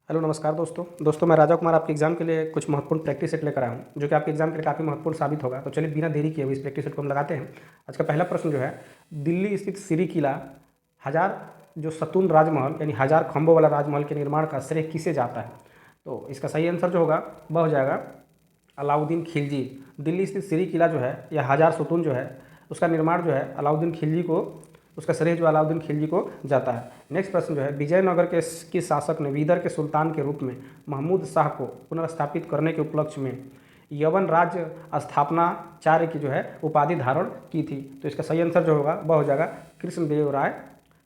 Hello नमस्कार दोस्तों मैं राजा कुमार आपके एग्जाम के लिए कुछ महत्वपूर्ण प्रैक्टिस सेट लेकर आया हूँ जो कि आपके एग्जाम के लिए काफ़ी महत्वपूर्ण साबित होगा। तो चलिए बिना देरी किए हुए इस प्रैक्टिस सेट को हम लगाते हैं। आज का पहला प्रश्न जो है, दिल्ली स्थित सिरी किला हजार जो सतून राजमहल यानी हजार खंभों वाला राजमहल के निर्माण का श्रेय किसे जाता है। तो इसका सही आंसर जो होगा वह हो जाएगा अलाउद्दीन खिलजी। दिल्ली स्थित सिरी किला जो है या हजार सतून जो है उसका निर्माण जो है अलाउद्दीन खिलजी को, उसका श्रेय जो अलाउद्दीन खिलजी को जाता है। नेक्स्ट प्रश्न जो है, विजयनगर के किस शासक ने बीदर के सुल्तान के रूप में महमूद शाह को पुनर्स्थापित करने के उपलक्ष्य में यवन राज्य स्थापनाचार्य की जो है उपाधि धारण की थी। तो इसका सही आंसर जो होगा वह हो जाएगा कृष्णदेव राय।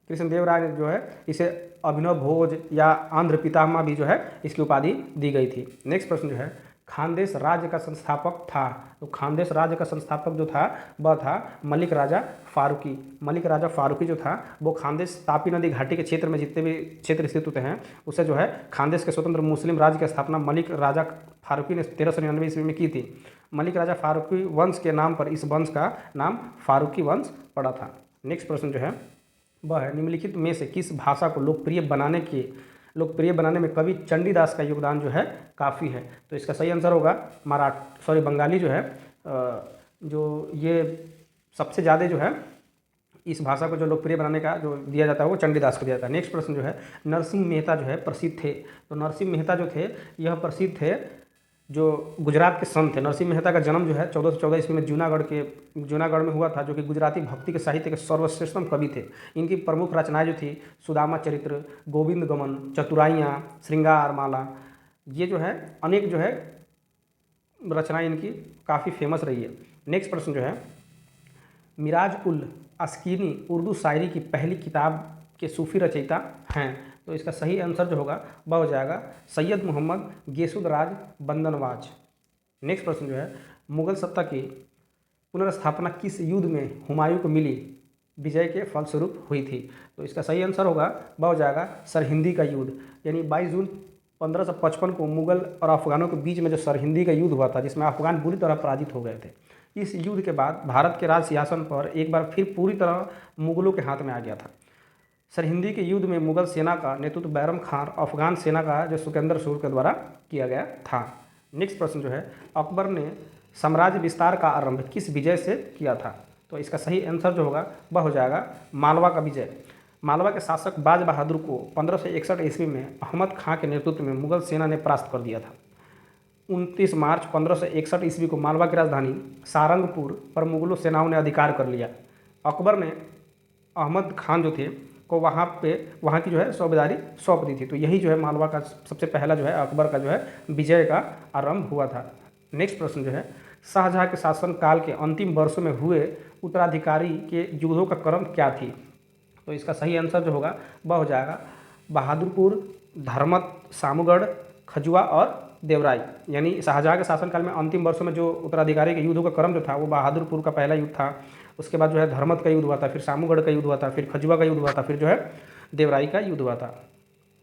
कृष्णदेव राय ने जो है इसे अभिनव भोज या आंध्र पितामह भी जो है इसकी उपाधि दी गई थी। नेक्स्ट प्रश्न जो है, खानदेश राज्य का संस्थापक था। तो खानदेश राज्य का संस्थापक जो था वह था मलिक राजा फारूकी। मलिक राजा फारूकी जो था वो खानदेश तापी नदी घाटी के क्षेत्र में जितने भी क्षेत्र स्थित होते हैं उसे जो है खानदेश के स्वतंत्र मुस्लिम राज्य की स्थापना मलिक राजा फारूकी ने 1399 ईस्वी में की थी। मलिक राजा फारूकी वंश के नाम पर इस वंश का नाम फारूकी वंश पड़ा था। नेक्स्ट प्रश्न जो है वह है, निम्नलिखित में से किस भाषा को लोकप्रिय बनाने में कवि चंडीदास का योगदान जो है काफ़ी है। तो इसका सही आंसर होगा बंगाली जो है जो ये सबसे ज़्यादा जो है इस भाषा को जो लोकप्रिय बनाने का जो दिया जाता है वो चंडीदास को दिया जाता है। नेक्स्ट प्रश्न जो है, नरसिंह मेहता जो है प्रसिद्ध थे। तो नरसिंह मेहता जो थे यह प्रसिद्ध थे, जो गुजरात के संत थे। नरसिंह मेहता का जन्म जो है 1414 ईस्वी में जूनागढ़ में हुआ था, जो कि गुजराती भक्ति के साहित्य के सर्वश्रेष्ठतम कवि थे। इनकी प्रमुख रचनाएं जो थी सुदामा चरित्र, गोविंद गमन, चतुराइयाँ, श्रृंगार माला, ये जो है अनेक जो है रचनाएं इनकी काफ़ी फेमस रही है। नेक्स्ट प्रश्न जो है, मिराज उल अस्कीनी उर्दू शायरी की पहली किताब के सूफी रचयिता हैं। तो इसका सही आंसर जो होगा वह हो जाएगा सैयद मोहम्मद गेसुदराज बंदनवाज। नेक्स्ट प्रश्न जो है, मुगल सत्ता की पुनर्स्थापना किस युद्ध में हुमायूं को मिली विजय के फलस्वरूप हुई थी। तो इसका सही आंसर होगा वह हो जाएगा सरहिंदी का युद्ध, यानी 22 जून 1555 को मुगल और अफगानों के बीच में जो सरहिंदी का युद्ध हुआ था जिसमें अफगान बुरी तरह पराजित हो गए थे। इस युद्ध के बाद भारत के राज सिंहासन पर एक बार फिर पूरी तरह मुगलों के हाथ में आ गया था। सरहिंदी के युद्ध में मुगल सेना का नेतृत्व बैरम खान, अफगान सेना का जो सुकेंदर सूर के द्वारा किया गया था। नेक्स्ट प्रश्न जो है, अकबर ने साम्राज्य विस्तार का आरंभ किस विजय से किया था। तो इसका सही आंसर जो होगा वह हो जाएगा मालवा का विजय। मालवा के शासक बाज बहादुर को 1561 ईस्वी में अहमद खां के नेतृत्व में मुगल सेना ने परास्त कर दिया था। 29 मार्च 1561 ईस्वी को मालवा की राजधानी सारंगपुर पर मुगलों सेनाओं ने अधिकार कर लिया। अकबर ने अहमद खान जो थे को वहाँ की जो है सूबेदारी सौंप दी थी। तो यही जो है मालवा का सबसे पहला जो है अकबर का जो है विजय का आरंभ हुआ था। नेक्स्ट प्रश्न जो है, शाहजहाँ के शासनकाल के अंतिम वर्षों में हुए उत्तराधिकारी के युद्धों का क्रम क्या थी। तो इसका सही आंसर जो होगा वह हो जाएगा बहादुरपुर, धर्मत, सामूगढ़, खजुआ और देवराई। यानी शाहजहाँ के शासनकाल में अंतिम वर्षों में जो उत्तराधिकारी के युद्धों का क्रम जो था वो बहादुरपुर का पहला युद्ध था, उसके बाद जो है धर्मत का युद्ध हुआ था, फिर सामूगढ़ का युद्ध हुआ था, फिर खजुआ का युद्ध हुआ था, फिर जो है देवराई का युद्ध हुआ था।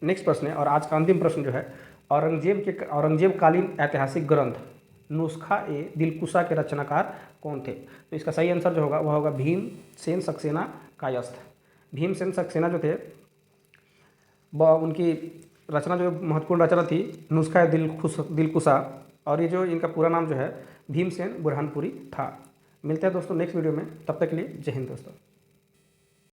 नेक्स्ट प्रश्न है और आज का अंतिम प्रश्न जो है, औरंगजेबकालीन ऐतिहासिक ग्रंथ नुस्खा ए दिलकुशा के रचनाकार कौन थे। तो इसका सही आंसर जो होगा वह होगा भीमसेन सक्सेना कायस्थ। भीमसेन सक्सेना जो थे वह उनकी रचना जो महत्वपूर्ण रचना थी नुस्खा दिलकुशा, और ये जो इनका पूरा नाम जो है भीमसेन बुरहानपुरी था। मिलते हैं दोस्तों नेक्स्ट वीडियो में, तब तक के लिए जय हिंद दोस्तों।